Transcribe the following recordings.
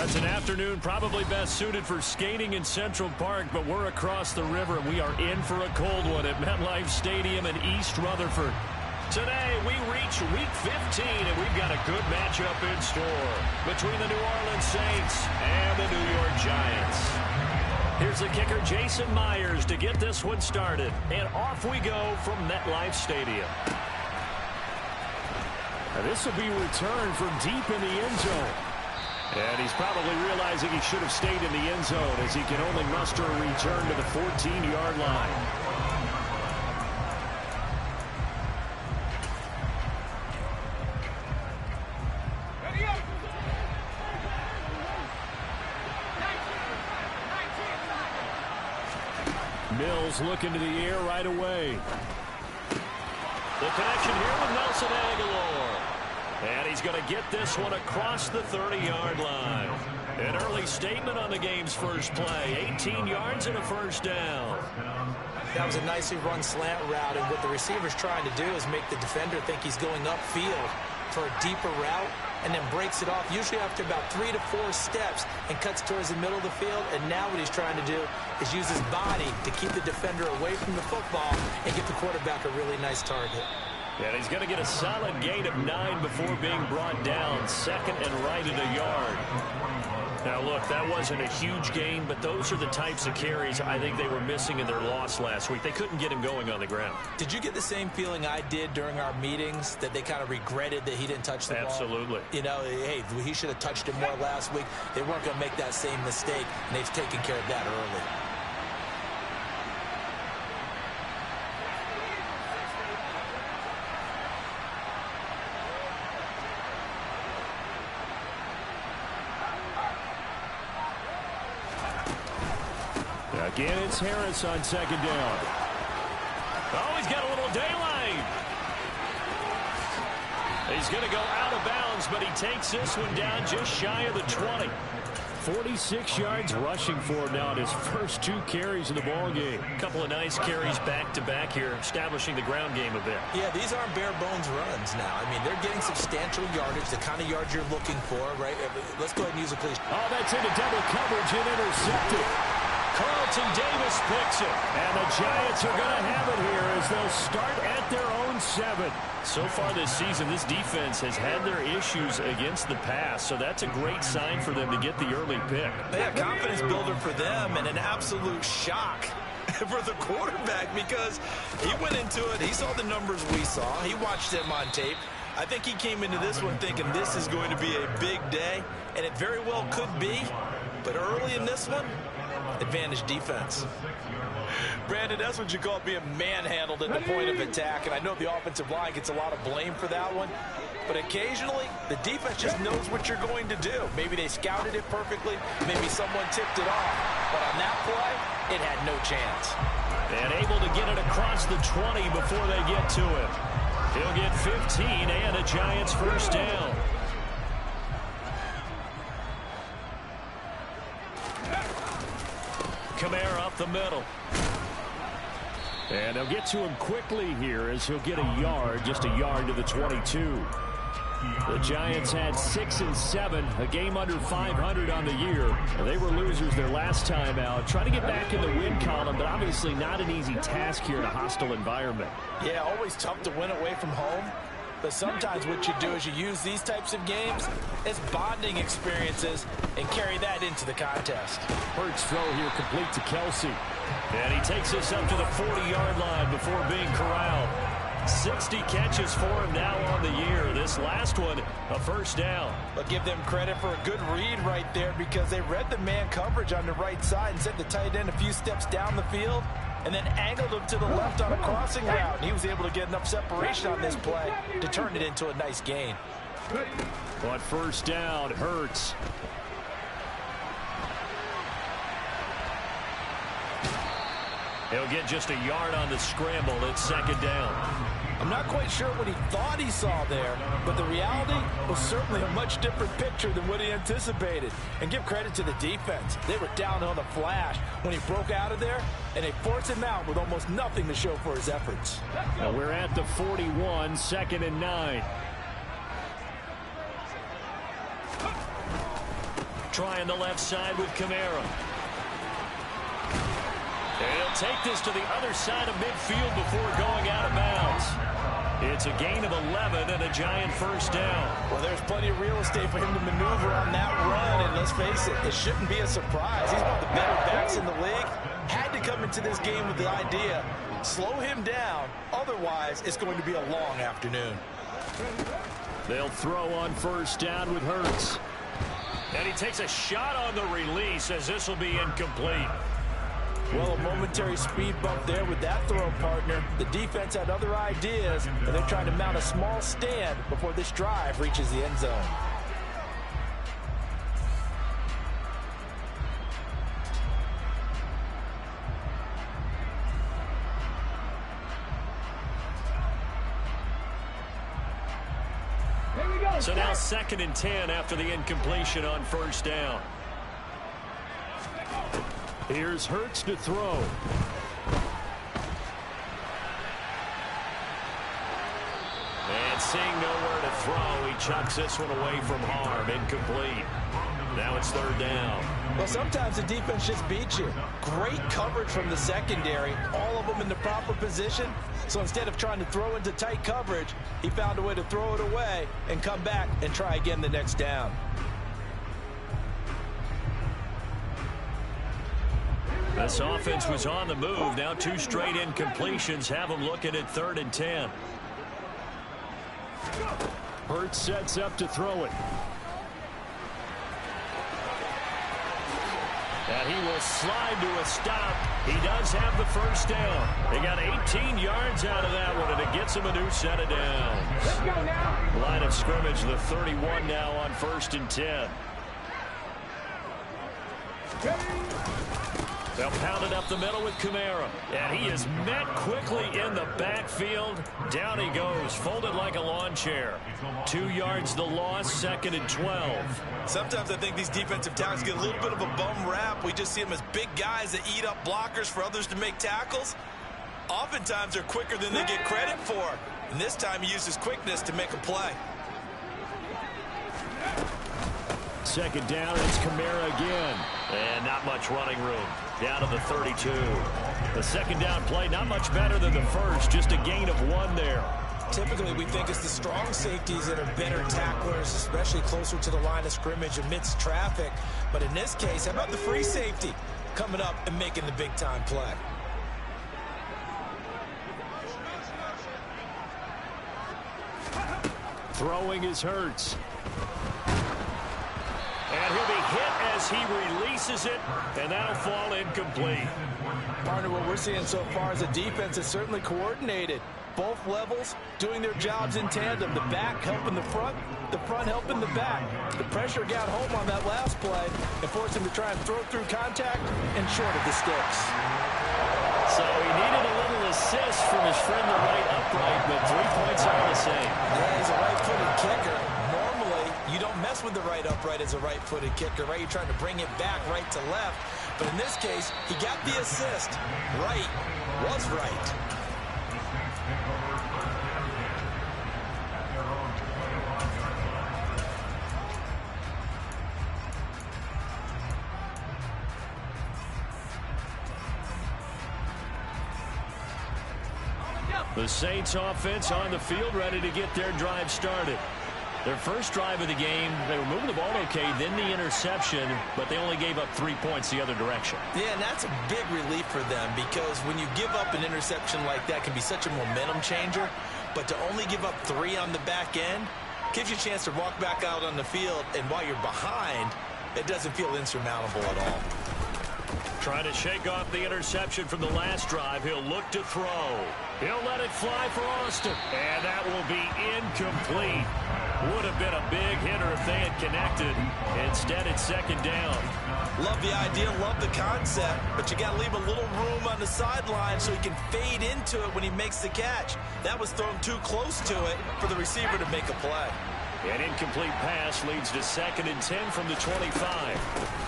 It's an afternoon probably best suited for skating in Central Park, but we're across the river, and we are in for a cold one at MetLife Stadium in East Rutherford. Today, we reach Week 15, and we've got a good matchup in store between the New Orleans Saints and the New York Giants. Here's the kicker, Jason Myers, to get this one started. And off we go from MetLife Stadium. Now this will be returned from deep in the end zone. And he's probably realizing he should have stayed in the end zone as he can only muster a return to the 14-yard line. Mills looking to the air right away. The connection here with Nelson Aguilar. And he's going to get this one across the 30-yard line. An early statement on the game's first play. 18 yards and a first down. That was a nicely run slant route, and what the receiver's trying to do is make the defender think he's going upfield for a deeper route, and then breaks it off, usually after about 3 to 4 steps, and cuts towards the middle of the field. And now what he's trying to do is use his body to keep the defender away from the football and get the quarterback a really nice target. And he's going to get a solid gain of 9 before being brought down. Second and right at a yard. Now, look, that wasn't a huge gain, but those are the types of carries I think they were missing in their loss last week. They couldn't get him going on the ground. Did you get the same feeling I did during our meetings, that they kind of regretted that he didn't touch the ball? Absolutely. You know, hey, he should have touched it more last week. They weren't going to make that same mistake, and they've taken care of that early. Again, it's Harris on second down. Oh, he's got a little daylight. He's going to go out of bounds, but he takes this one down just shy of the 20. 46 yards rushing for him now in his first 2 carries of the ball game. A couple of nice carries back-to-back here, establishing the ground game a bit. Yeah, these aren't bare-bones runs now. I mean, they're getting substantial yardage, the kind of yards you're looking for, right? Let's go ahead and use a cliche. Oh, that's into double coverage and intercepted. Carlton Davis picks it. And the Giants are going to have it here as they'll start at their own 7. So far this season, this defense has had their issues against the pass, so that's a great sign for them to get the early pick. Yeah, confidence builder for them, and an absolute shock for the quarterback, because he went into it, he saw the numbers we saw, he watched them on tape. I think he came into this one thinking this is going to be a big day, and it very well could be, but early in this one, advantage defense. Brandon, that's what you call being manhandled at the point of attack, and I know the offensive line gets a lot of blame for that one, but occasionally the defense just knows what you're going to do. Maybe they scouted it perfectly, maybe someone tipped it off, but on that play, it had no chance. And able to get it across the 20 before they get to it. He'll get 15 and a Giants first down. Kamara up the middle. And they'll get to him quickly here as he'll get a yard, just a yard to the 22. The Giants had 6 and 7, a game under 500 on the year. They were losers their last time out. Trying to get back in the win column, but obviously not an easy task here in a hostile environment. Yeah, always tough to win away from home. But sometimes what you do is you use these types of games as bonding experiences and carry that into the contest. Hurts throw here complete to Kelsey. And he takes this up to the 40-yard line before being corralled. 60 catches for him now on the year. This last one, a first down. But give them credit for a good read right there, because they read the man coverage on the right side and sent the tight end a few steps down the field and then angled him to the left on a crossing route. And he was able to get enough separation on this play to turn it into a nice gain. But first down, Hurts. He'll get just a yard on the scramble. It's second down. I'm not quite sure what he thought he saw there, but the reality was certainly a much different picture than what he anticipated. And give credit to the defense. They were down on the flash when he broke out of there, and they forced him out with almost nothing to show for his efforts. Now we're at the 41, second and 9. trying the left side with Kamara. And he'll take this to the other side of midfield before going out of bounds. It's a gain of 11 and a Giant first down. Well, there's plenty of real estate for him to maneuver on that run, and let's face it, it shouldn't be a surprise. He's one of the better backs in the league. Had to come into this game with the idea, slow him down, otherwise it's going to be a long afternoon. They'll throw on first down with Hurts. And he takes a shot on the release as this will be incomplete. Well, a momentary speed bump there with that throw, partner. The defense had other ideas, and they're trying to mount a small stand before this drive reaches the end zone. So now 2nd and 10 after the incompletion on first down. Here's Hurts to throw. And seeing nowhere to throw, he chucks this one away from harm. Incomplete. Now it's 3rd down. Well, sometimes the defense just beats you. Great coverage from the secondary, all of them in the proper position. So instead of trying to throw into tight coverage, he found a way to throw it away and come back and try again the next down. This offense was on the move. Now 2 straight incompletions have them looking at 3rd and 10. Hurts sets up to throw it. And he will slide to a stop. He does have the first down. They got 18 yards out of that one, and it gets him a new set of downs. Let's go now. Line of scrimmage, the 31 now on 1st and 10. They'll pound it up the middle with Kamara. And he is met quickly in the backfield. Down he goes, folded like a lawn chair. 2 yards the loss, 2nd and 12. Sometimes I think these defensive tackles get a little bit of a bum rap. We just see them as big guys that eat up blockers for others to make tackles. Oftentimes they're quicker than they get credit for. And this time he uses quickness to make a play. 2nd down, and it's Kamara again. And not much running room. Down to the 32. The 2nd down play, not much better than the first. Just a gain of 1 there. Typically, we think it's the strong safeties that are better tacklers, especially closer to the line of scrimmage amidst traffic. But in this case, how about the free safety coming up and making the big-time play? Throwing is Hurts. And he'll be hit as he releases it, and that'll fall incomplete. Partner, what we're seeing so far is a defense that's certainly coordinated. Both levels doing their jobs in tandem. The back helping the front helping the back. The pressure got home on that last play and forced him to try and throw through contact and short of the sticks. So he needed a little assist from his friend the right upright, but 3 points are the same. Yeah, he's a right-footed kicker. Normally, you don't mess with the right upright as a right-footed kicker, right? You're trying to bring it back right to left. But in this case, he got the assist. Right was right. The Saints offense on the field, ready to get their drive started. Their first drive of the game, they were moving the ball okay, then the interception, but they only gave up 3 points the other direction. Yeah, and that's a big relief for them because when you give up an interception like that, it can be such a momentum changer. But to only give up 3 on the back end gives you a chance to walk back out on the field, and while you're behind, it doesn't feel insurmountable at all. Trying to shake off the interception from the last drive. He'll look to throw. He'll let it fly for Austin. And that will be incomplete. Would have been a big hitter if they had connected. Instead, it's 2nd down. Love the idea, love the concept, but you got to leave a little room on the sideline so he can fade into it when he makes the catch. That was thrown too close to it for the receiver to make a play. An incomplete pass leads to 2nd and 10 from the 25.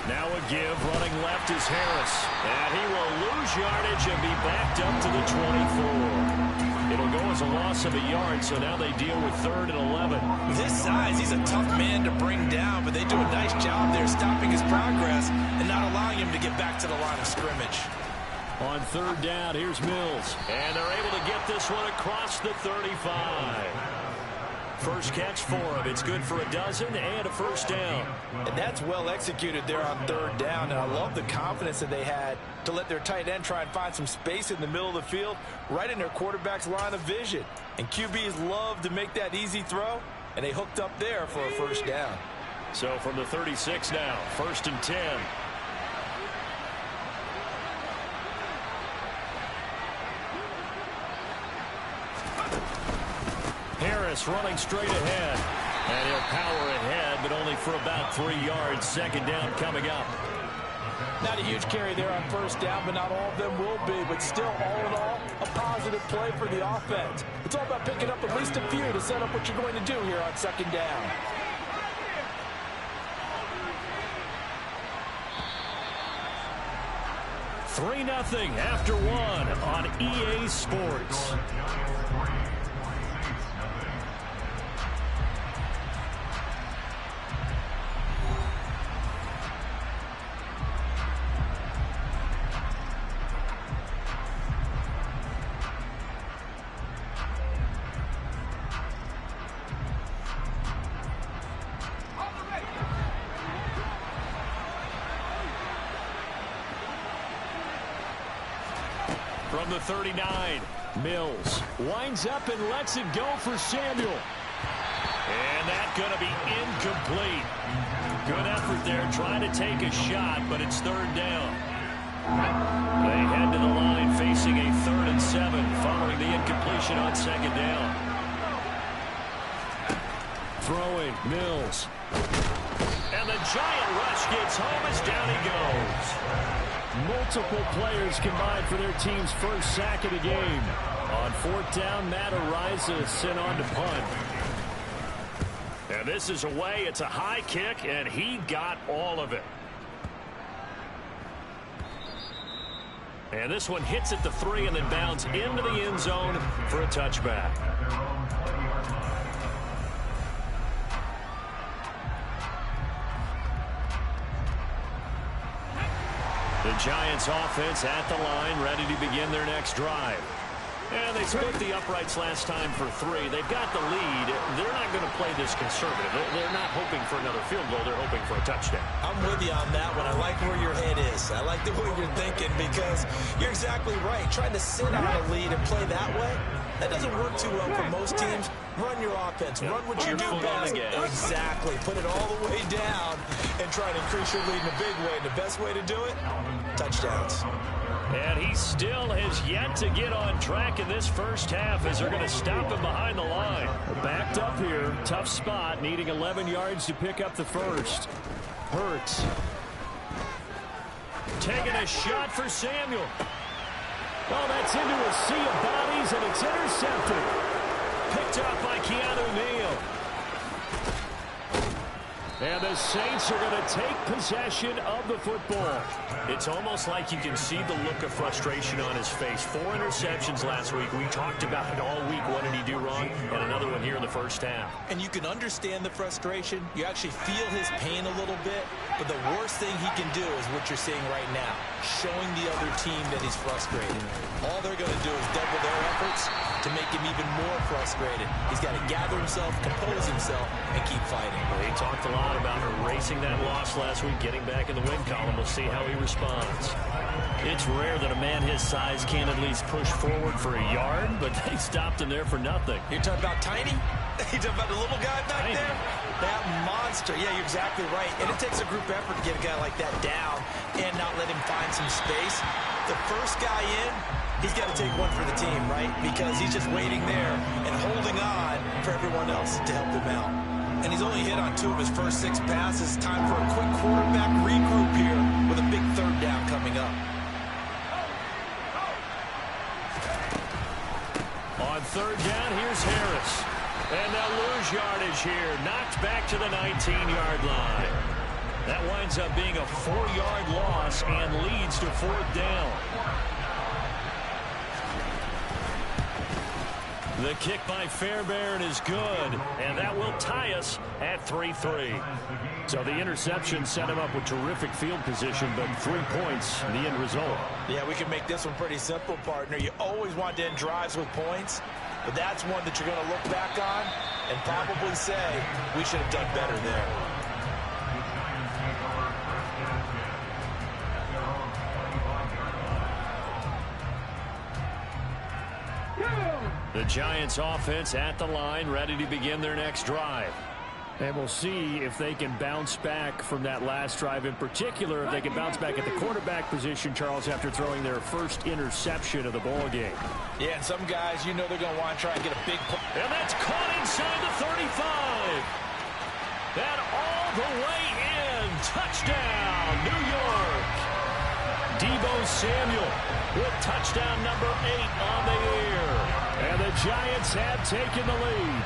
Now a give, running left is Harris. And he will lose yardage and be backed up to the 24. It'll go as a long loss of a yard, so now they deal with 3rd and 11. With his size, he's a tough man to bring down, but they do a nice job there stopping his progress and not allowing him to get back to the line of scrimmage. On 3rd down, here's Mills. And they're able to get this one across the 35. First catch for him. It's good for a dozen and a first down. And that's well executed there on 3rd down. And I love the confidence that they had to let their tight end try and find some space in the middle of the field, right in their quarterback's line of vision. And QBs love to make that easy throw, and they hooked up there for a first down. So from the 36 now, 1st and 10. Harris running straight ahead. And he'll power ahead, but only for about 3 yards. 2nd down coming up. Not a huge carry there on 1st down, but not all of them will be. But still, all in all, a positive play for the offense. It's all about picking up at least a few to set up what you're going to do here on 2nd down. Three 3-0 after 1 on EA Sports. From the 39, Mills winds up and lets it go for Samuel. And that's going to be incomplete. Good effort there trying to take a shot, but it's 3rd down. They head to the line facing a 3rd and 7 following the incompletion on 2nd down. Throwing, Mills. And the giant rush gets home as down he goes. Multiple players combined for their team's first sack of the game. On 4th down, Matt Ariza sent on to punt. And this is away. It's a high kick, and he got all of it. And this one hits at the 3 and then bounds into the end zone for a touchback. The Giants offense at the line, ready to begin their next drive. And they split the uprights last time for 3. They've got the lead. They're not going to play this conservative. They're not hoping for another field goal. They're hoping for a touchdown. I'm with you on that one. I like where your head is. I like the way you're thinking because you're exactly right. Trying to sit on a lead and play that way, that doesn't work too well for most teams. Run your offense. Run what you do best. Exactly. Put it all the way down and try to increase your lead in a big way. And the best way to do it, touchdowns. And he still has yet to get on track in this first half as they're going to stop him behind the line. Backed up here. Tough spot. Needing 11 yards to pick up the first. Hurts. Taking a shot for Samuel. Oh, that's into a sea of bodies, and it's intercepted. Picked up by Keanu Neal. And the Saints are going to take possession of the football. It's almost like you can see the look of frustration on his face. 4 interceptions last week. We talked about it all week. What did he do wrong? And another one here in the first half. And you can understand the frustration. You actually feel his pain a little bit. But the worst thing he can do is what you're seeing right now. Showing the other team that he's frustrated. All they're going to do is double their efforts to make him even more frustrated. He's got to gather himself, compose himself, and keep fighting. Well, he talked a lot about erasing that loss last week, getting back in the win column. We'll see how he responds. It's rare that a man his size can't at least push forward for a yard, but they stopped him there for nothing. You're talking about tiny? You're talking about the little guy back there? That monster. Yeah, you're exactly right. And it takes a group effort to get a guy like that down and not let him find some space. The first guy in, he's got to take one for the team, right? Because he's just waiting there and holding on for everyone else to help him out. And he's only hit on 2 of his first 6 passes. Time for a quick quarterback regroup here with a big 3rd down coming up. On 3rd down, here's Harris. And they'll lose yardage here. Knocked back to the 19-yard line. That winds up being a 4-yard loss and leads to 4th down. The kick by Fairbairn is good, and that will tie us at 3-3. So the interception set him up with terrific field position, but 3 points, the end result. Yeah, we can make this one pretty simple, partner. You always want to end drives with points, but that's one that you're going to look back on and probably say, we should have done better there. The Giants offense at the line, ready to begin their next drive. And we'll see if they can bounce back from that last drive, in particular, if they can bounce back at the quarterback position, Charles, after throwing their first interception of the ball game. Yeah, and some guys, you know they're going to want to try and get a big play. And that's caught inside the 35. And all the way in. Touchdown, New York. Deebo Samuel with touchdown number 8 on the year. And the Giants have taken the lead.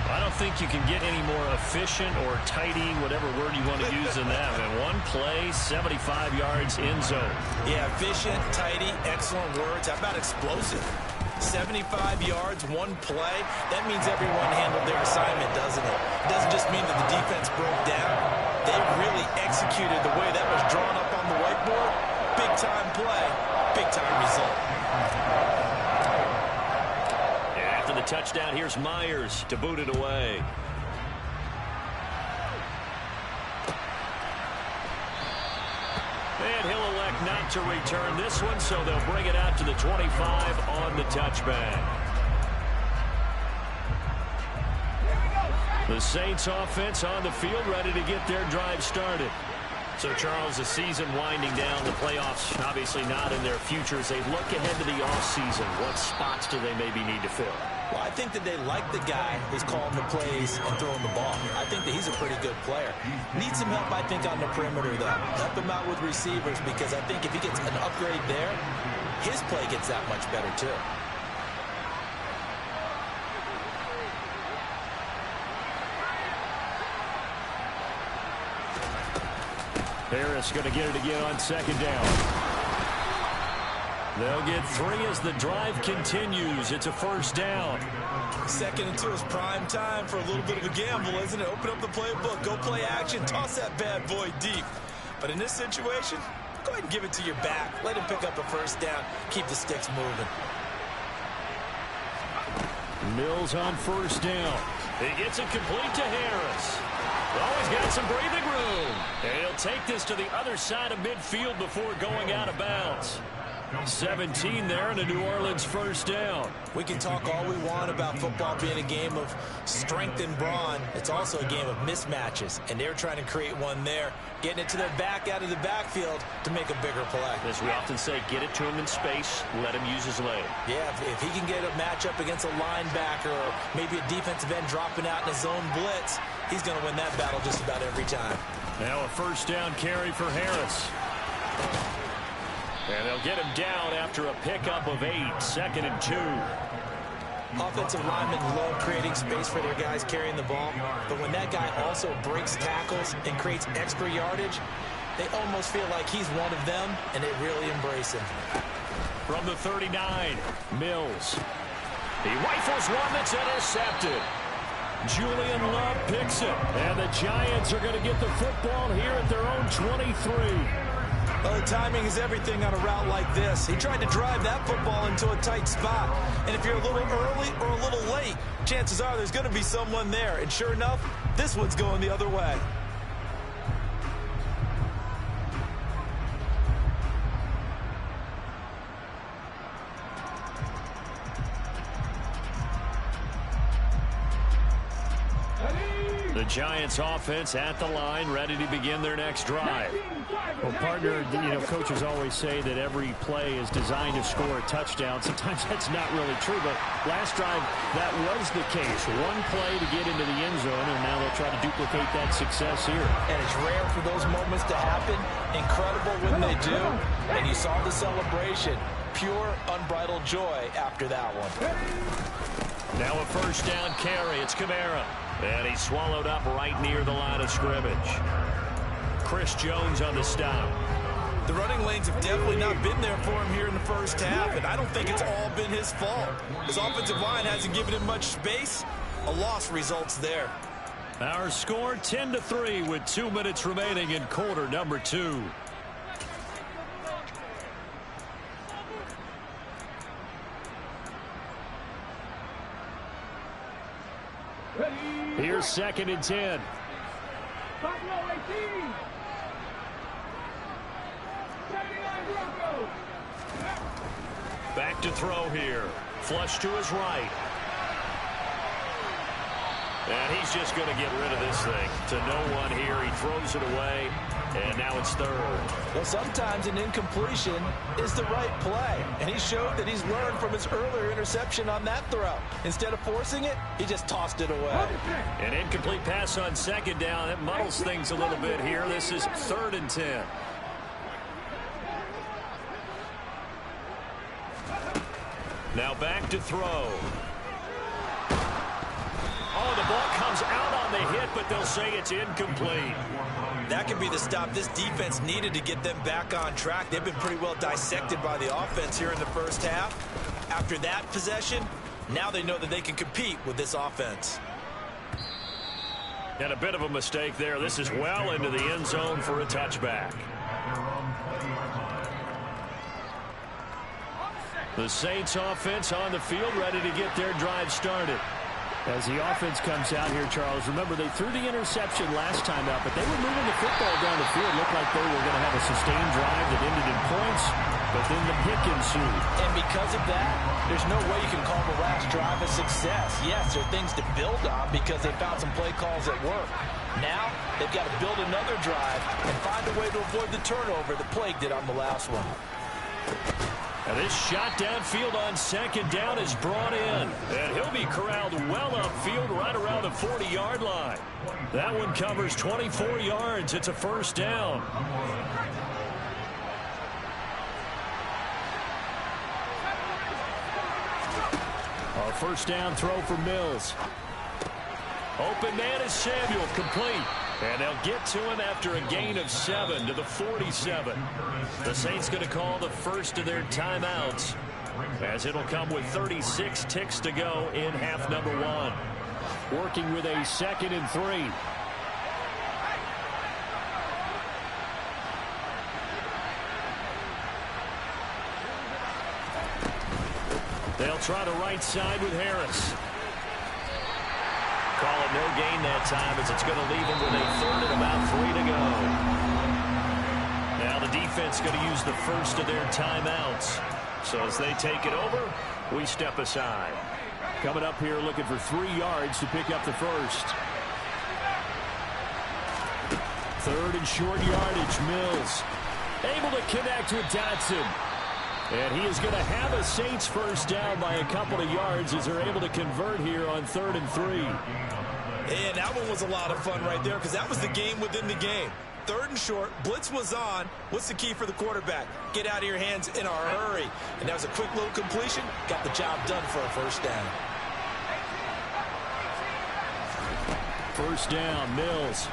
I don't think you can get any more efficient or tidy, whatever word you want to use in that. And one play, 75 yards in zone. Yeah, efficient, tidy, excellent words. How about explosive? 75 yards, one play. That means everyone handled their assignment, doesn't it? It doesn't just mean that the defense broke down. They really executed the way that was drawn up on the whiteboard. Big-time play, big-time result. After the touchdown, here's Myers to boot it away. And he'll elect not to return this one, so they'll bring it out to the 25 on the touchback. The Saints offense on the field, ready to get their drive started. So, Charles, the season winding down, the playoffs obviously not in their future. As they look ahead to the offseason, what spots do they maybe need to fill? Well, I think that they like the guy who's calling the plays and throwing the ball. I think that he's a pretty good player. Needs some help, I think, on the perimeter, though. Help him out with receivers, because I think if he gets an upgrade there, his play gets that much better, too. Harris going to get it again on second down. They'll get 3 as the drive continues. It's a first down. 2nd and 2 is prime time for a little bit of a gamble, isn't it? Open up the playbook, go play action, toss that bad boy deep. But in this situation, go ahead and give it to your back. Let him pick up a first down. Keep the sticks moving. Mills on first down. He gets it complete to Harris. Oh, he's got some breathing room. And he'll take this to the other side of midfield before going out of bounds. 17 there and a New Orleans first down. We can talk all we want about football being a game of strength and brawn. It's also a game of mismatches, and they're trying to create one there, getting it to their back out of the backfield to make a bigger play. As we often say, get it to him in space, let him use his leg. Yeah, if he can get a matchup against a linebacker or maybe a defensive end dropping out in a zone blitz, he's going to win that battle just about every time. Now a first down carry for Harris. And they'll get him down after a pickup of 8, 2nd and 2. Offensive linemen love creating space for their guys carrying the ball, but when that guy also breaks tackles and creates extra yardage, they almost feel like he's one of them, and they really embrace him. From the 39, Mills. He rifles one that's intercepted. Julian Love picks it. And the Giants are going to get the football here at their own 23. Well, the timing is everything on a route like this. He tried to drive that football into a tight spot. And if you're a little early or a little late, chances are there's going to be someone there. And sure enough, this one's going the other way. The Giants offense at the line, ready to begin their next drive. Well, partner, coaches always say that every play is designed to score a touchdown. Sometimes that's not really true, but last drive, that was the case. One play to get into the end zone, and now they'll try to duplicate that success here. And it's rare for those moments to happen. Incredible when they do. And you saw the celebration. Pure, unbridled joy after that one. Now a first down carry. It's Kamara. And he's swallowed up right near the line of scrimmage. Chris Jones on the stop. The running lanes have definitely not been there for him here in the first half, and I don't think it's all been his fault. His offensive line hasn't given him much space. A loss results there. Our score 10-3 with 2 minutes remaining in quarter number 2. Here's 2nd and 10. Back to throw here. Flush to his right. And he's just going to get rid of this thing. To no one here. He throws it away. And now it's 3rd. Well, sometimes an incompletion is the right play. And he showed that he's learned from his earlier interception on that throw. Instead of forcing it, he just tossed it away. An incomplete pass on 2nd down. It muddles things a little bit here. This is 3rd and 10. Now back to throw. Oh, the ball comes out on the hit, but they'll say it's incomplete. That could be the stop this defense needed to get them back on track. They've been pretty well dissected by the offense here in the first half. After that possession, now they know that they can compete with this offense. And a bit of a mistake there. This is well into the end zone for a touchback. The Saints offense on the field, ready to get their drive started. As the offense comes out here, Charles, remember they threw the interception last time out, but they were moving the football down the field. Looked like they were going to have a sustained drive that ended in points, but then the pick ensued. And because of that, there's no way you can call the last drive a success. Yes, there are things to build on because they found some play calls that work. Now, they've got to build another drive and find a way to avoid the turnover that plagued it on the last one. And this shot downfield on 2nd down is brought in. And he'll be corralled well upfield right around the 40-yard line. That one covers 24 yards. It's a 1st down. A 1st down throw for Mills. Open man is Samuel, complete. And they'll get to him after a gain of 7 to the 47. The Saints going to call the first of their timeouts, as it'll come with 36 ticks to go in half number 1. Working with a 2nd and 3. They'll try the right side with Harris. Call it no gain that time, as it's going to leave him with a 3rd and about 3 to go. Now the defense going to use the first of their timeouts. So as they take it over, we step aside. Coming up here looking for 3 yards to pick up the first. 3rd and short yardage, Mills. Able to connect with Dotson. And he is going to have a Saints 1st down by a couple of yards as they're able to convert here on 3rd and 3. And that one was a lot of fun right there because that was the game within the game. 3rd and short, blitz was on. What's the key for the quarterback? Get out of your hands in a hurry. And that was a quick little completion. Got the job done for a 1st down. 1st down, Mills.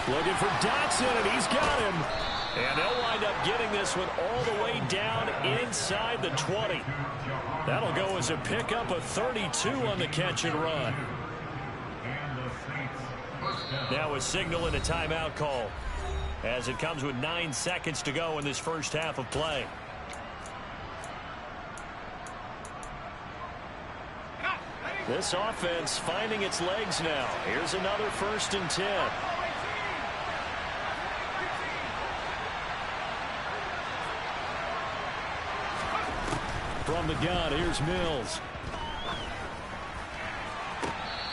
Looking for Dotson, and he's got him. And they'll wind up getting this one all the way down inside the 20. That'll go as a pickup of 32 on the catch and run. Now a signal and a timeout call, as it comes with 9 seconds to go in this first half of play. This offense finding its legs now. Here's another 1st and 10. From the gun, here's Mills.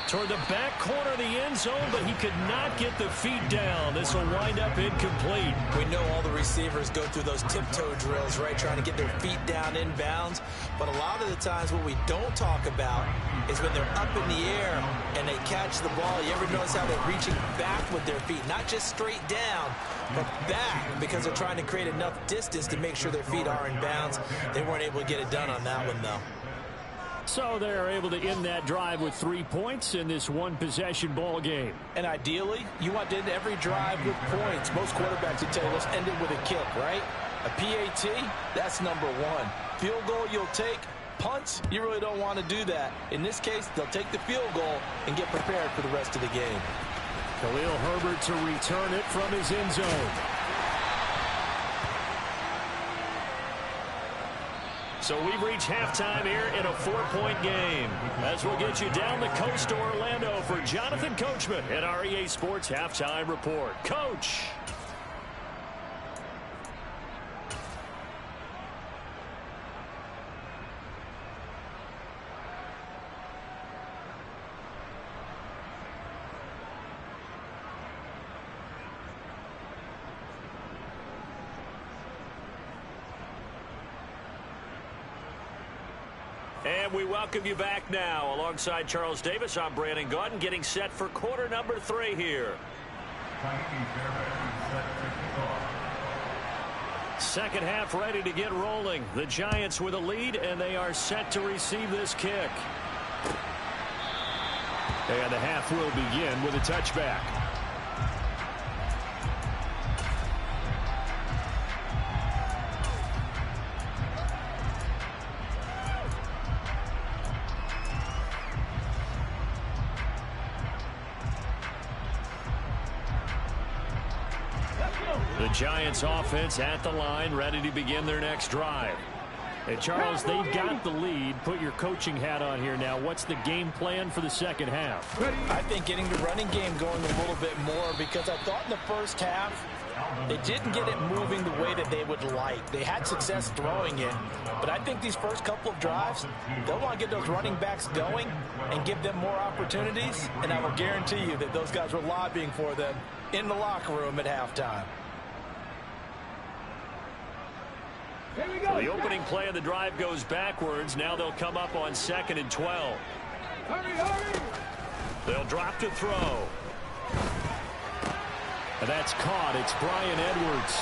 Toward the back corner of the end zone, but he could not get the feet down. This will wind up incomplete. We know all the receivers go through those tiptoe drills, right, trying to get their feet down inbounds. But a lot of the times what we don't talk about is when they're up in the air and they catch the ball. You ever notice how they're reaching back with their feet? Not just straight down, but back, because they're trying to create enough distance to make sure their feet are in bounds. They weren't able to get it done on that one, though. So they're able to end that drive with 3 points in this one-possession ball game. And ideally, you want to end every drive with points. Most quarterbacks would tell you, let's end it with a kick, right? A PAT, that's number one. Field goal you'll take. Punts, you really don't want to do that. In this case, they'll take the field goal and get prepared for the rest of the game. Khalil Herbert to return it from his end zone. So we've reached halftime here in a 4-point game. As we'll get you down the coast to Orlando for Jonathan Coachman at our EA Sports Halftime Report. Coach. And we welcome you back now. Alongside Charles Davis, I'm Brandon Gaudin, getting set for quarter number 3 here. Second half ready to get rolling. The Giants with a lead, and they are set to receive this kick. And the half will begin with a touchback. The Giants offense at the line, ready to begin their next drive. Hey, Charles, they've got the lead. Put your coaching hat on here now. What's the game plan for the second half? I think getting the running game going a little bit more, because I thought in the first half they didn't get it moving the way that they would like. They had success throwing it, but I think these first couple of drives, they'll want to get those running backs going and give them more opportunities, and I will guarantee you that those guys were lobbying for them in the locker room at halftime. The opening play of the drive goes backwards. Now they'll come up on 2nd and 12. They'll drop to throw. And that's caught. It's Brian Edwards.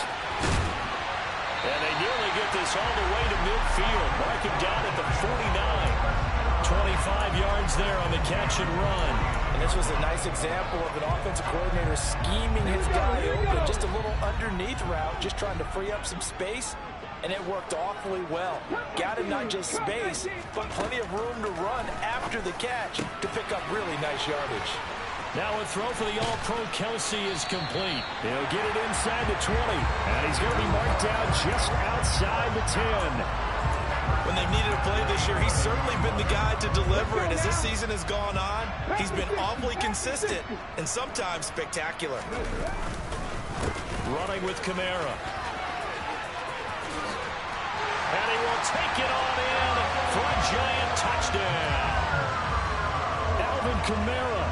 And they nearly get this all the way to midfield. Mark him down at the 49. 25 yards there on the catch and run. And this was a nice example of an offensive coordinator scheming his guy open. Just a little underneath route, just trying to free up some space. And it worked awfully well. Got him not just space, but plenty of room to run after the catch to pick up really nice yardage. Now a throw for the All-Pro Kelsey is complete. He'll get it inside the 20. And he's going to be marked down just outside the 10. When they've needed a play this year, he's certainly been the guy to deliver. And as this season has gone on, he's been awfully consistent and sometimes spectacular. Running with Kamara. And he will take it on in for a Giant touchdown. Alvin Kamara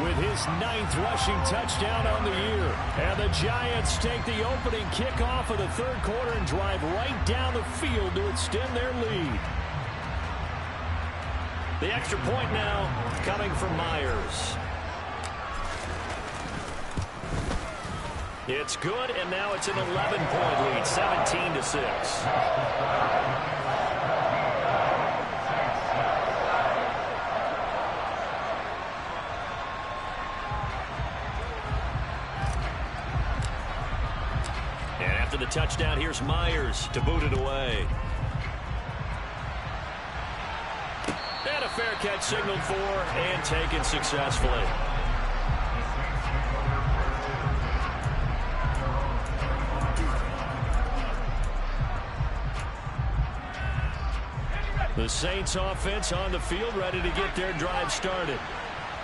with his 9th rushing touchdown on the year. And the Giants take the opening kickoff of the third quarter and drive right down the field to extend their lead. The extra point now coming from Myers. It's good, and now it's an 11-point lead, 17-6. And after the touchdown, here's Myers to boot it away. And a fair catch signaled for and taken successfully. The Saints offense on the field, ready to get their drive started.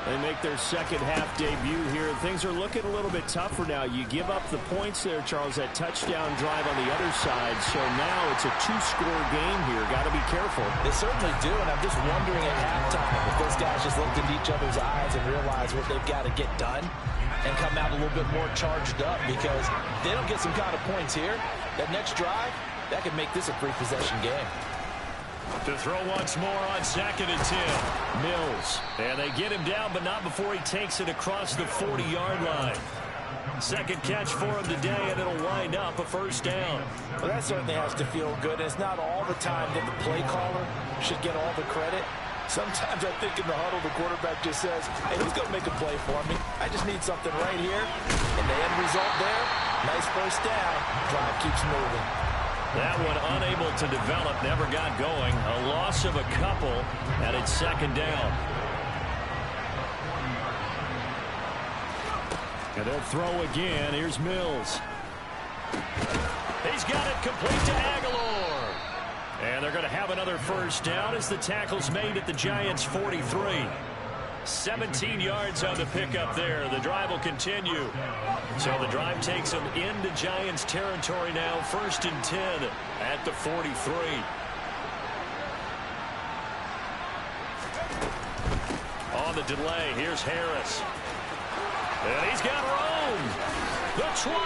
They make their second half debut here. Things are looking a little bit tougher now. You give up the points there, Charles, that touchdown drive on the other side. So now it's a 2-score game here. Got to be careful. They certainly do, and I'm just wondering at halftime if those guys just looked into each other's eyes and realized what they've got to get done and come out a little bit more charged up, because if they don't get some kind of points here, that next drive, that could make this a free-possession game. To throw once more on 2nd and 10. Mills. And they get him down, but not before he takes it across the 40-yard line. Second catch for him today, and it'll wind up a first down. Well, that certainly has to feel good. It's not all the time that the play caller should get all the credit. Sometimes I think in the huddle, the quarterback just says, hey, who's going to make a play for me? I just need something right here. And the end result there, nice first down. Drive keeps moving. That one unable to develop, never got going. A loss of a couple, and it's second down. And they'll throw again. Here's Mills. He's got it complete to Aguilar. And they're going to have another first down as the tackle's made at the Giants' 43. 17 yards on the pickup there. The drive will continue. So the drive takes them into Giants territory now. 1st and 10 at the 43. On the delay, here's Harris. And he's got room. The 20.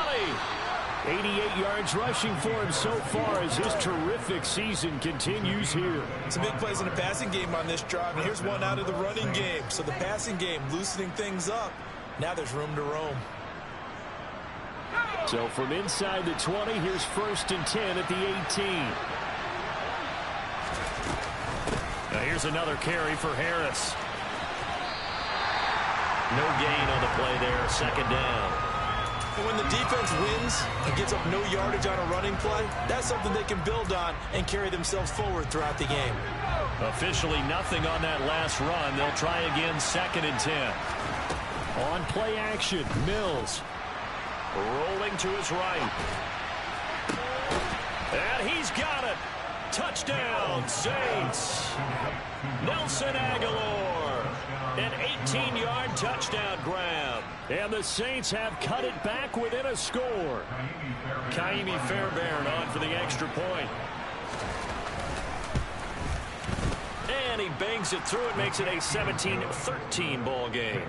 88 yards rushing for him so far as his terrific season continues here. Some big plays in the passing game on this drive, and here's one out of the running game. So the passing game loosening things up. Now there's room to roam. So from inside the 20, here's 1st and 10 at the 18. Now here's another carry for Harris. No gain on the play there. Second down. When the defense wins and gets up no yardage on a running play, that's something they can build on and carry themselves forward throughout the game. Officially nothing on that last run. They'll try again, 2nd and 10. On play action, Mills. Rolling to his right. And he's got it. Touchdown, Saints. Nelson Aguilar. An 18-yard touchdown grab. And the Saints have cut it back within a score. Kaimi Fairbairn on for the extra point. And he bangs it through. It makes it a 17-13 ball game.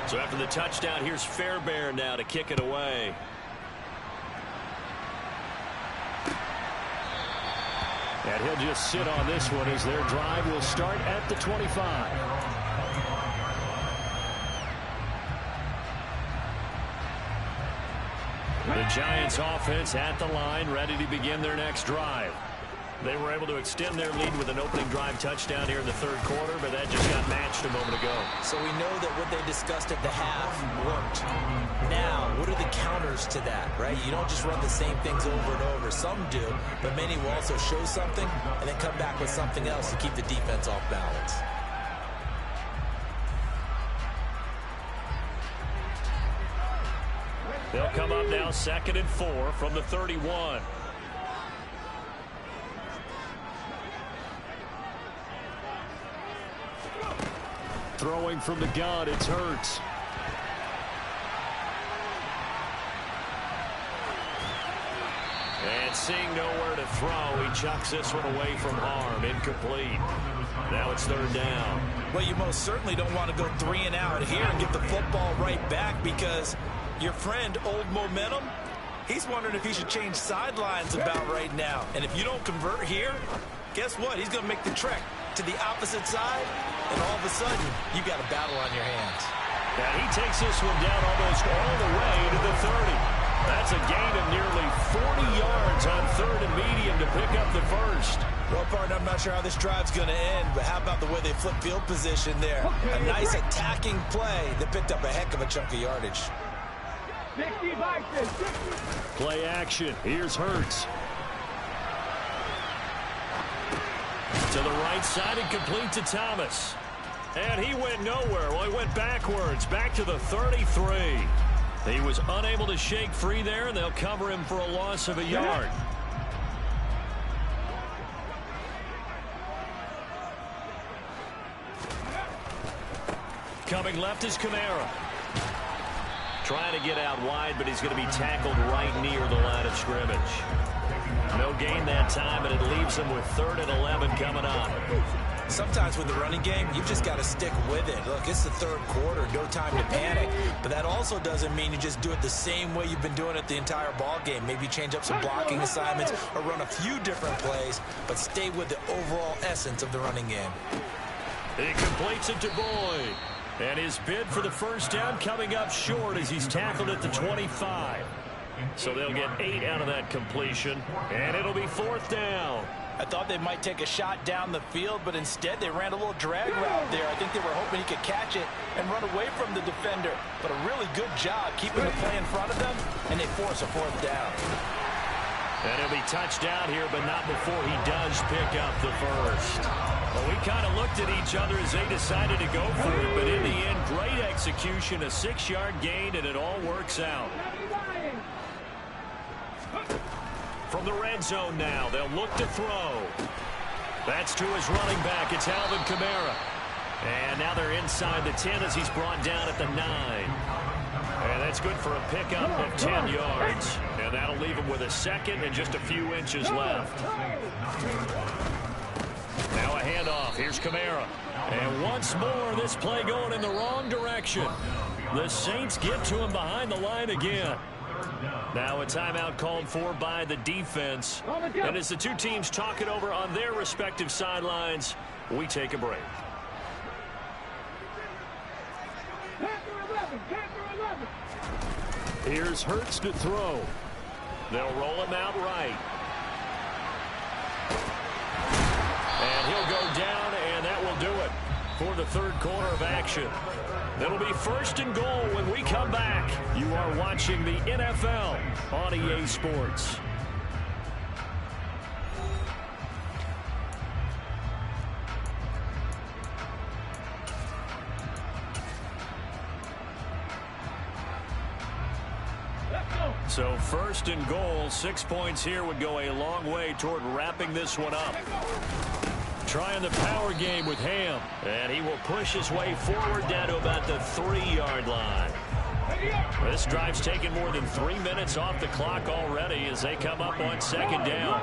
So after the touchdown, here's Fairbairn now to kick it away. And he'll just sit on this one as their drive will start at the 25. The Giants offense at the line, ready to begin their next drive. They were able to extend their lead with an opening drive touchdown here in the 3rd quarter, but that just got matched a moment ago. So we know that what they discussed at the half worked. Now, what are the counters to that, right? You don't just run the same things over and over. Some do, but many will also show something and then come back with something else to keep the defense off balance. They'll come up now 2nd and 4 from the 31. Throwing from the gun, it's Hurts. And seeing nowhere to throw, he chucks this one away from harm. Incomplete. Now it's 3rd down. Well, you most certainly don't want to go 3 and out here and get the football right back because your friend, Old Momentum, he's wondering if he should change sidelines about right now. And if you don't convert here, guess what? He's going to make the trek to the opposite side, and all of a sudden, you got a battle on your hands. And he takes this one down almost all the way to the 30. That's a gain of nearly 40 yards on 3rd and medium to pick up the first. Well, partner, I'm not sure how this drive's going to end, but how about the way they flip field position there? A nice attacking play that picked up a heck of a chunk of yardage. Play action. Here's Hurts. To the right side and complete to Thomas. And he went nowhere. Well, he went backwards, back to the 33. He was unable to shake free there, and they'll cover him for a loss of a yard. Coming left is Kamara. Trying to get out wide, but he's going to be tackled right near the line of scrimmage. No gain that time, and it leaves him with 3rd and 11 coming up. Sometimes with the running game, you've just got to stick with it. Look, it's the 3rd quarter, no time to panic. But that also doesn't mean you just do it the same way you've been doing it the entire ball game. Maybe change up some blocking assignments or run a few different plays, but stay with the overall essence of the running game. He completes it to Boyd. And his bid for the first down coming up short as he's tackled at the 25. So they'll get 8 out of that completion, and it'll be 4th down. I thought they might take a shot down the field, but instead they ran a little drag route there. I think they were hoping he could catch it and run away from the defender. But a really good job keeping the play in front of them, and they force a 4th down. And he'll be touched down here, but not before he does pick up the first. Well, we kind of looked at each other as they decided to go for it, but in the end, great execution, a 6-yard gain, and it all works out. From the red zone now, they'll look to throw. That's to his running back. It's Alvin Kamara. And now they're inside the 10 as he's brought down at the 9. And that's good for a pickup of 10 yards. And that'll leave him with a second and just a few inches left. Now a handoff. Here's Kamara. And once more, this play going in the wrong direction. The Saints get to him behind the line again. Now a timeout called for by the defense. And as the two teams talk it over on their respective sidelines, we take a break. Here's Hurts to throw. They'll roll him out right. And he'll go down, and that will do it for the third quarter of action. It'll be 1st and goal when we come back. You are watching the NFL on EA Sports. So 1st and goal, 6 points here would go a long way toward wrapping this one up. Trying the power game with Ham. And he will push his way forward down to about the 3-yard line. This drive's taken more than 3 minutes off the clock already as they come up on 2nd down.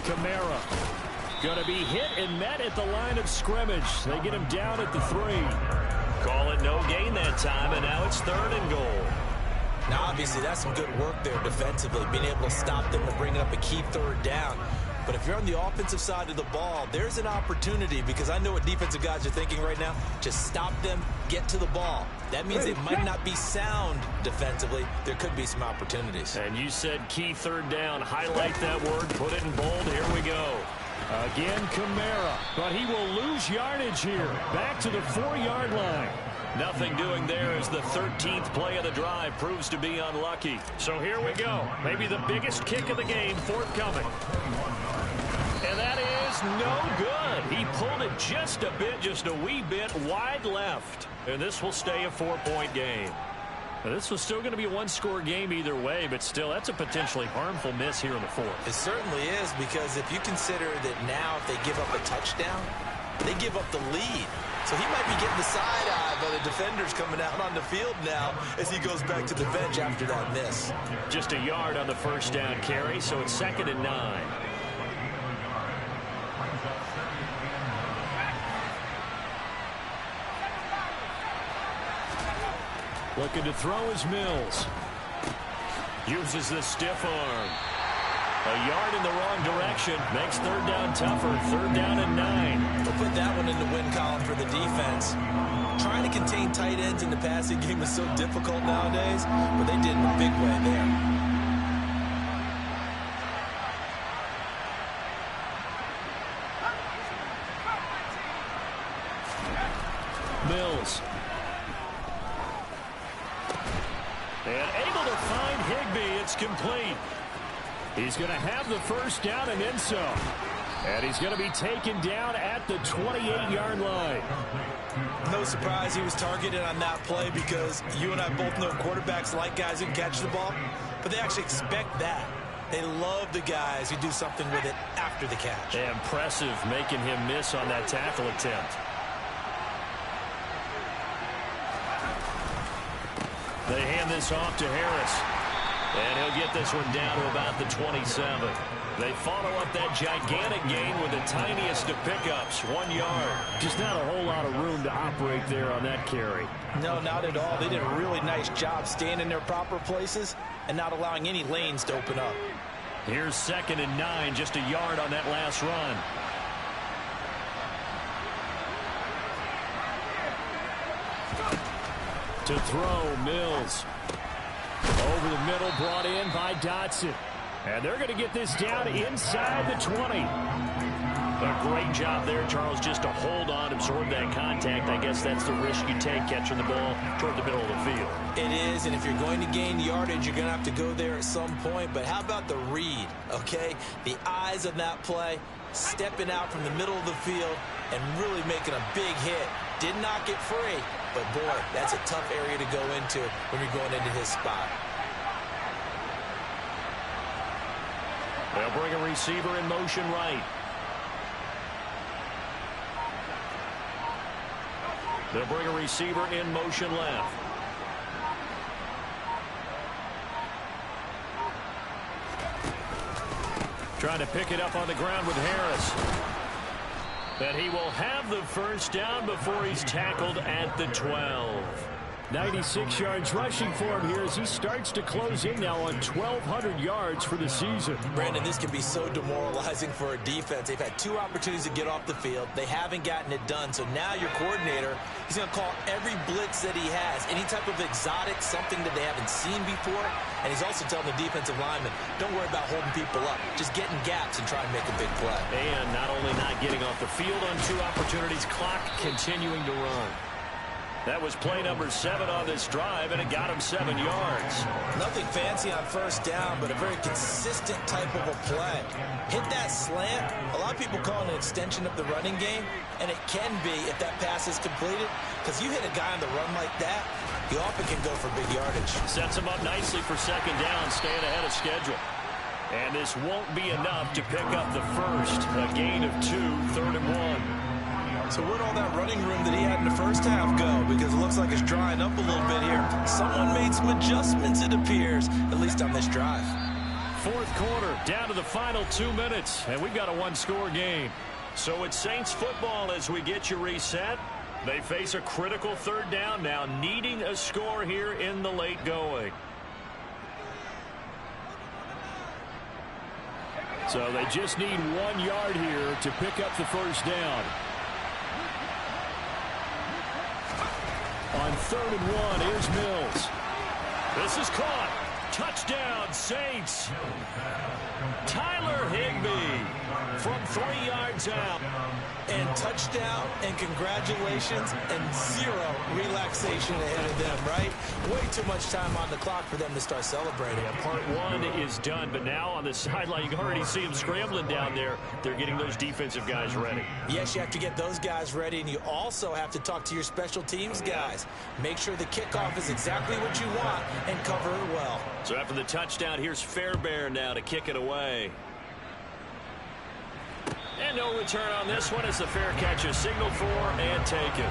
Kamara going to be hit and met at the line of scrimmage. They get him down at the 3. Call it no gain that time, and now it's 3rd and goal. Now, obviously, that's some good work there defensively, being able to stop them and bringing up a key 3rd down. But if you're on the offensive side of the ball, there's an opportunity, because I know what defensive guys are thinking right now. Just stop them, get to the ball. That means they might not be sound defensively. There could be some opportunities. And you said key 3rd down. Highlight that word. Put it in bold. Here we go. Again, Kamara. But he will lose yardage here. Back to the 4-yard line. Nothing doing there as the 13th play of the drive proves to be unlucky. So here we go. Maybe the biggest kick of the game forthcoming. And that is no good. He pulled it just a bit, just a wee bit wide left. And this will stay a 4-point game. Now, this was still going to be a 1-score game either way, but still, that's a potentially harmful miss here in the 4th. It certainly is, because if you consider that now if they give up a touchdown, they give up the lead. So he might be getting the side eye by the defenders coming out on the field now as he goes back to the bench after that miss. Just a yard on the 1st down carry, so it's 2nd and 9. Looking to throw is Mills. Uses the stiff arm. A yard in the wrong direction. Makes 3rd down tougher. 3rd down and 9. We'll put that one in the win column for the defense. Trying to contain tight ends in the passing game is so difficult nowadays, but they did in a big way there. Mills. And able to find Higbee. It's complete. He's going to have the 1st down and then some. And he's going to be taken down at the 28-yard line. No surprise he was targeted on that play, because you and I both know quarterbacks like guys who can catch the ball, but they actually expect that. They love the guys who do something with it after the catch. Impressive making him miss on that tackle attempt. They hand this off to Harris. And he'll get this one down to about the 27. They follow up that gigantic gain with the tiniest of pickups, 1 yard. Just not a whole lot of room to operate there on that carry. No, not at all. They did a really nice job staying in their proper places and not allowing any lanes to open up. Here's 2nd and 9, just a yard on that last run. To throw, Mills. Over the middle, brought in by Dotson. And they're going to get this down inside the 20. A great job there, Charles, just to hold on, absorb that contact. I guess that's the risk you take catching the ball toward the middle of the field. It is, and if you're going to gain yardage, you're going to have to go there at some point. But how about the read, okay? The eyes of that play, stepping out from the middle of the field and really making a big hit. Did not get free, but boy, that's a tough area to go into when you're going into his spot. They'll bring a receiver in motion right. They'll bring a receiver in motion left. Trying to pick it up on the ground with Harris. But he will have the first down before he's tackled at the 12. 96 yards rushing for him here as he starts to close in now on 1,200 yards for the season. Brandon, this can be so demoralizing for a defense. They've had 2 opportunities to get off the field. They haven't gotten it done. So now your coordinator, he's going to call every blitz that he has, any type of exotic, something that they haven't seen before. And he's also telling the defensive lineman, don't worry about holding people up. Just get in gaps and try and make a big play. And not only not getting off the field on 2 opportunities, clock continuing to run. That was play number 7 on this drive, and it got him 7 yards. Nothing fancy on first down, but a very consistent type of a play. Hit that slant. A lot of people call it an extension of the running game, and it can be if that pass is completed, because you hit a guy on the run like that, he often can go for big yardage. Sets him up nicely for second down, staying ahead of schedule. And this won't be enough to pick up the first. A gain of 2, 3rd and 1. So where'd all that running room that he had in the first half go? Because it looks like it's drying up a little bit here. Someone made some adjustments, it appears, at least on this drive. 4th quarter, down to the final 2 minutes, and we've got a 1-score game. So it's Saints football as we get you reset. They face a critical 3rd down now, needing a score here in the late going. So they just need 1 yard here to pick up the first down. On 3rd and 1, here's Mills. This is caught. Touchdown, Saints. Tyler Higbee from 3 yards out. And touchdown, and congratulations, and 0 relaxation ahead of them, right? Way too much time on the clock for them to start celebrating. Yeah, part 1 is done, but now on the sideline, you can already see them scrambling down there. They're getting those defensive guys ready. Yes, you have to get those guys ready, and you also have to talk to your special teams guys. Make sure the kickoff is exactly what you want and cover it well. So after the touchdown, here's Fairbairn now to kick it away. And no return on this one as the fair catch is signaled for and taken.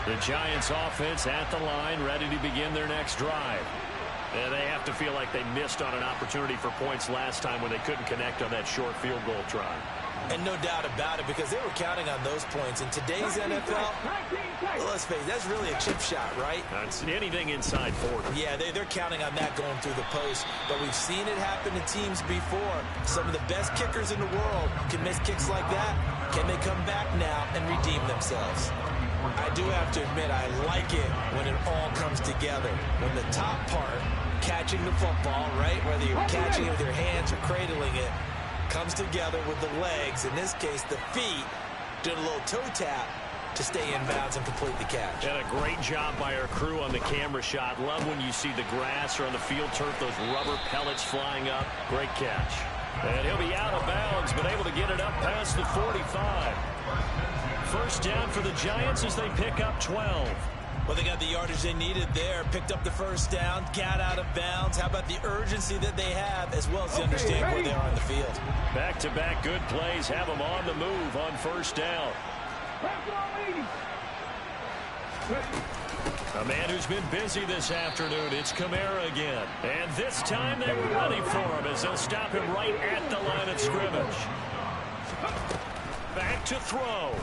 The Giants offense at the line, ready to begin their next drive. And they have to feel like they missed on an opportunity for points last time when they couldn't connect on that short field goal try. And no doubt about it, because they were counting on those points. In today's NFL, well, let's face it, that's really a chip shot, right? It's anything inside 40. Yeah, they're counting on that going through the post. But we've seen it happen to teams before. Some of the best kickers in the world can miss kicks like that. Can they come back now and redeem themselves? I do have to admit, I like it when it all comes together. When the top part, catching the football, right, whether you're catching it with your hands or cradling it, comes together with the legs, in this case the feet, doing a little toe tap to stay in bounds and complete the catch. And a great job by our crew on the camera shot. Love when you see the grass or on the field turf, those rubber pellets flying up. Great catch. And he'll be out of bounds, but able to get it up past the 45. First down for the Giants as they pick up 12. Well, they got the yardage they needed there, picked up the first down, got out of bounds. How about the urgency that they have, as well as they understand where they are on the field. Back-to-back good plays have them on the move on first down. A man who's been busy this afternoon, it's Kamara again. And this time they were ready for him as they'll stop him right at the line of scrimmage. Back to throw.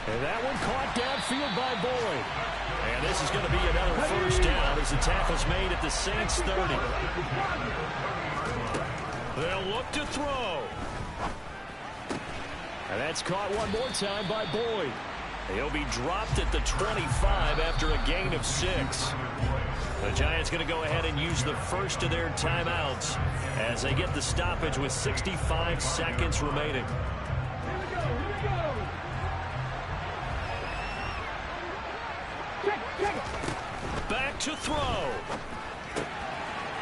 And that one caught downfield by Boyd. And this is going to be another first down as the tackle's made at the Saints 30. They'll look to throw. And that's caught one more time by Boyd. He'll be dropped at the 25 after a gain of 6. The Giants going to go ahead and use the first of their timeouts as they get the stoppage with 65 seconds remaining. Back to throw.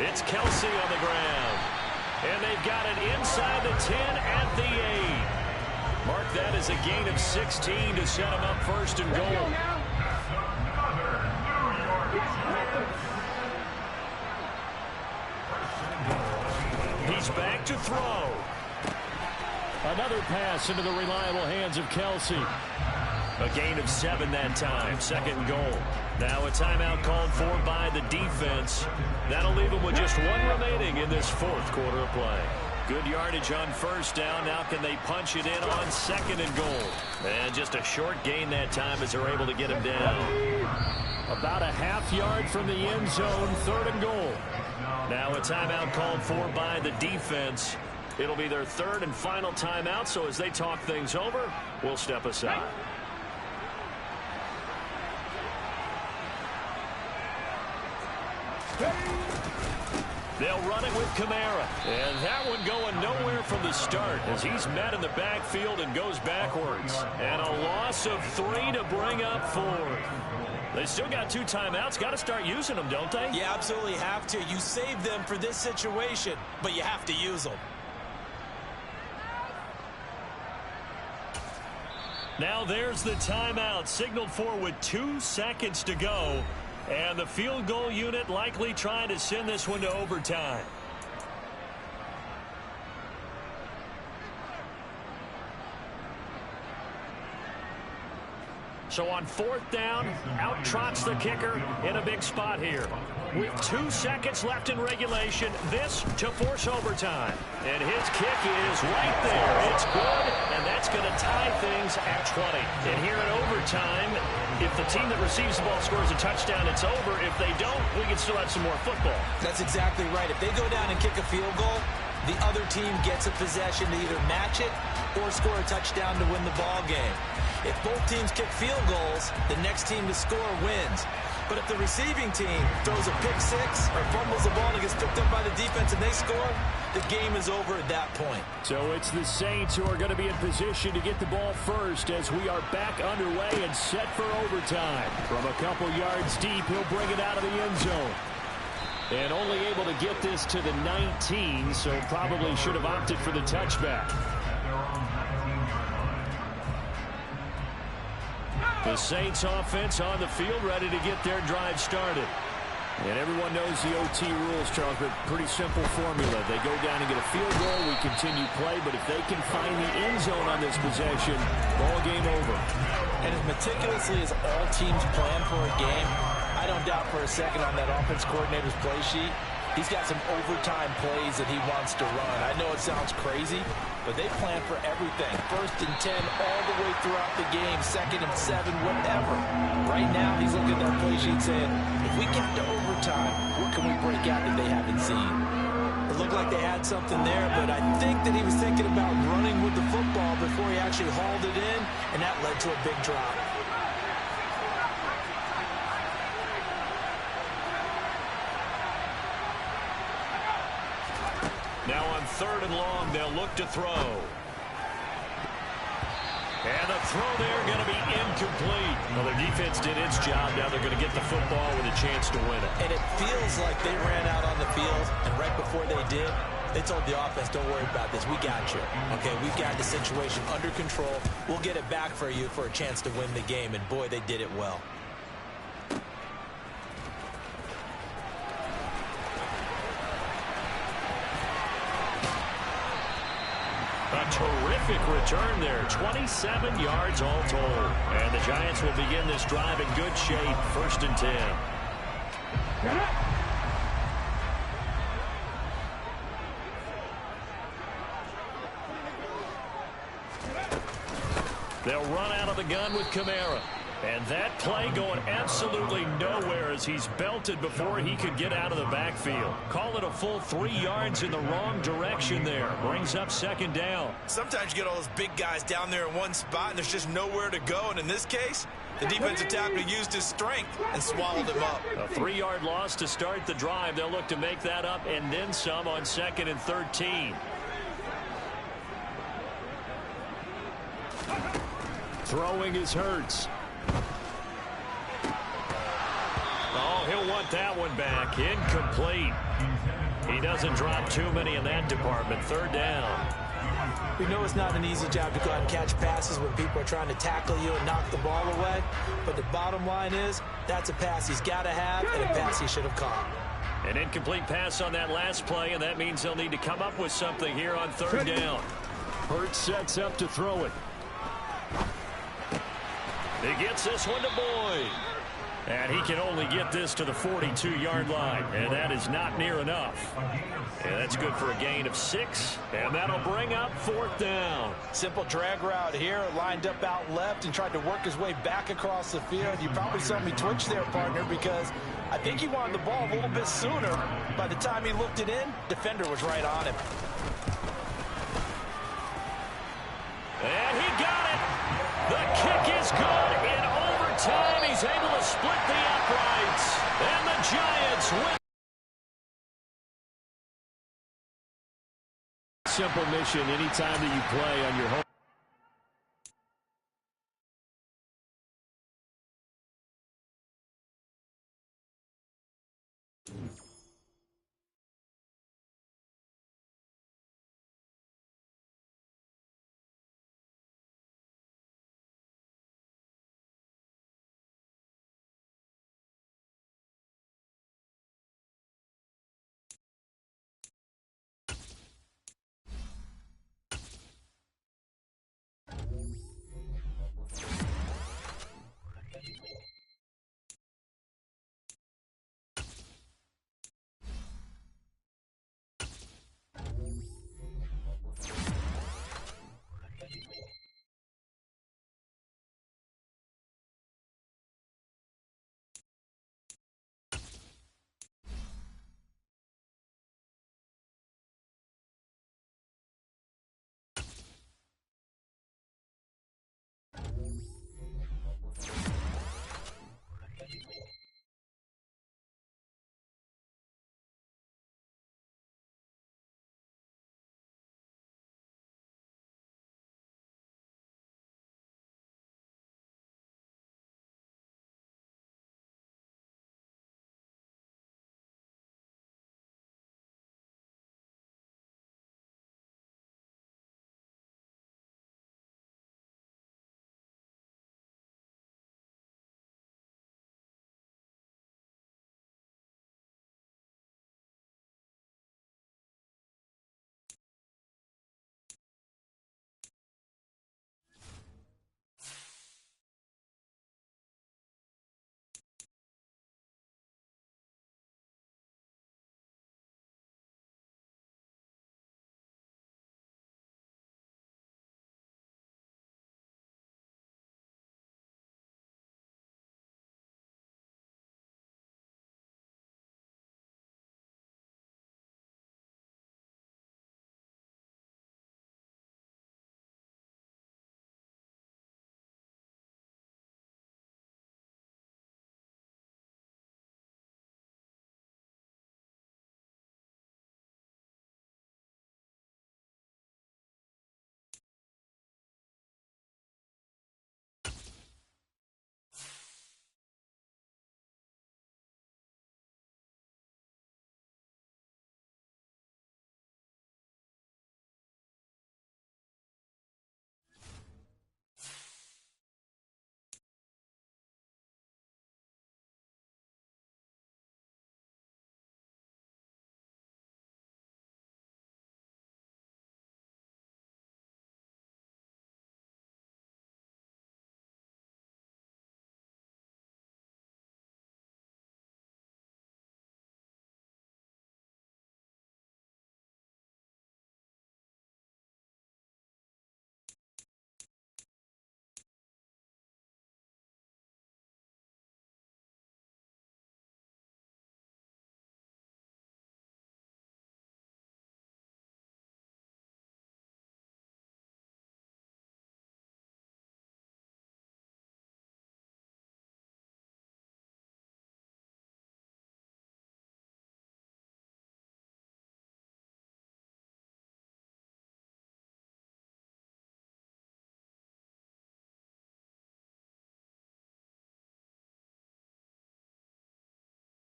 It's Kelsey on the ground. And they've got it inside the 10 at the 8. Mark that as a gain of 16 to set them up first and goal. He's back to throw. Another pass into the reliable hands of Kelsey. A gain of 7 that time. Second and goal. Now a timeout called for by the defense. That'll leave them with just one remaining in this fourth quarter of play. Good yardage on first down. Now can they punch it in on second and goal? And just a short gain that time as they're able to get him down. About a half yard from the end zone. Third and goal. Now a timeout called for by the defense. It'll be their third and final timeout, so as they talk things over, we'll step aside. They'll run it with Kamara. And that one going nowhere from the start as he's met in the backfield and goes backwards. And a loss of 3 to bring up 4. They still got 2 timeouts. Got to start using them, don't they? You absolutely have to. You save them for this situation, but you have to use them. Now there's the timeout signaled for with 2 seconds to go. And the field goal unit likely trying to send this one to overtime. So on fourth down, out trots the kicker in a big spot here. With 2 seconds left in regulation, this to force overtime. And his kick is right there. It's good, and that's going to tie things at 20. And here in overtime, if the team that receives the ball scores a touchdown, it's over. If they don't, we can still have some more football. That's exactly right. If they go down and kick a field goal, the other team gets a possession to either match it or score a touchdown to win the ball game. If both teams kick field goals, the next team to score wins. But if the receiving team throws a pick 6 or fumbles the ball and gets picked up by the defense and they score, the game is over at that point. So it's the Saints who are going to be in position to get the ball first as we are back underway and set for overtime. From a couple yards deep, he'll bring it out of the end zone. And only able to get this to the 19, so probably should have opted for the touchback. The Saints offense on the field ready to get their drive started. And everyone knows the OT rules, Charles, but pretty simple formula. They go down and get a field goal, we continue play, but if they can find the end zone on this possession, ball game over. And as meticulously as all teams plan for a game, I don't doubt for a second on that offense coordinator's play sheet, he's got some overtime plays that he wants to run. I know it sounds crazy, but they plan for everything. 1st and 10 all the way throughout the game, 2nd and 7, whatever. Right now, he's looking at that play sheet saying, if we get to overtime, what can we break out that they haven't seen? It looked like they had something there, but I think that he was thinking about running with the football before he actually hauled it in, and that led to a big drop. Now on 3rd and long, they'll look to throw. And the throw there going to be incomplete. Well, their defense did its job. Now they're going to get the football with a chance to win it. And it feels like they ran out on the field, and right before they did, they told the offense, don't worry about this. We got you. Okay, we've got the situation under control. We'll get it back for you for a chance to win the game. And, boy, they did it well. A terrific return there. 27 yards all told. And the Giants will begin this drive in good shape. 1st and 10. They'll run out of the gun with Kamara. And that play going absolutely nowhere as he's belted before he could get out of the backfield. Call it a full 3 yards in the wrong direction there. Brings up second down. Sometimes you get all those big guys down there in one spot and there's just nowhere to go. And in this case, the defensive tackle used his strength and swallowed him up. A 3-yard loss to start the drive. They'll look to make that up and then some on 2nd and 13. Throwing is Hurts. Oh, he'll want that one back. Incomplete. He doesn't drop too many in that department. 3rd down. We know it's not an easy job to go out and catch passes when people are trying to tackle you and knock the ball away. But the bottom line is, that's a pass he's got to have and a pass he should have caught. An incomplete pass on that last play, and that means they'll need to come up with something here on 3rd down. Hurts sets up to throw it. He gets this one to Boyd. And he can only get this to the 42-yard line. And that is not near enough. And that's good for a gain of 6. And that'll bring up 4th down. Simple drag route here. Lined up out left and tried to work his way back across the field. You probably saw me twitch there, partner, because I think he wanted the ball a little bit sooner. By the time he looked it in, defender was right on him. And he got it. The kick is good. In overtime, he's able to split the uprights. And the Giants win. Simple mission anytime that you play on your home.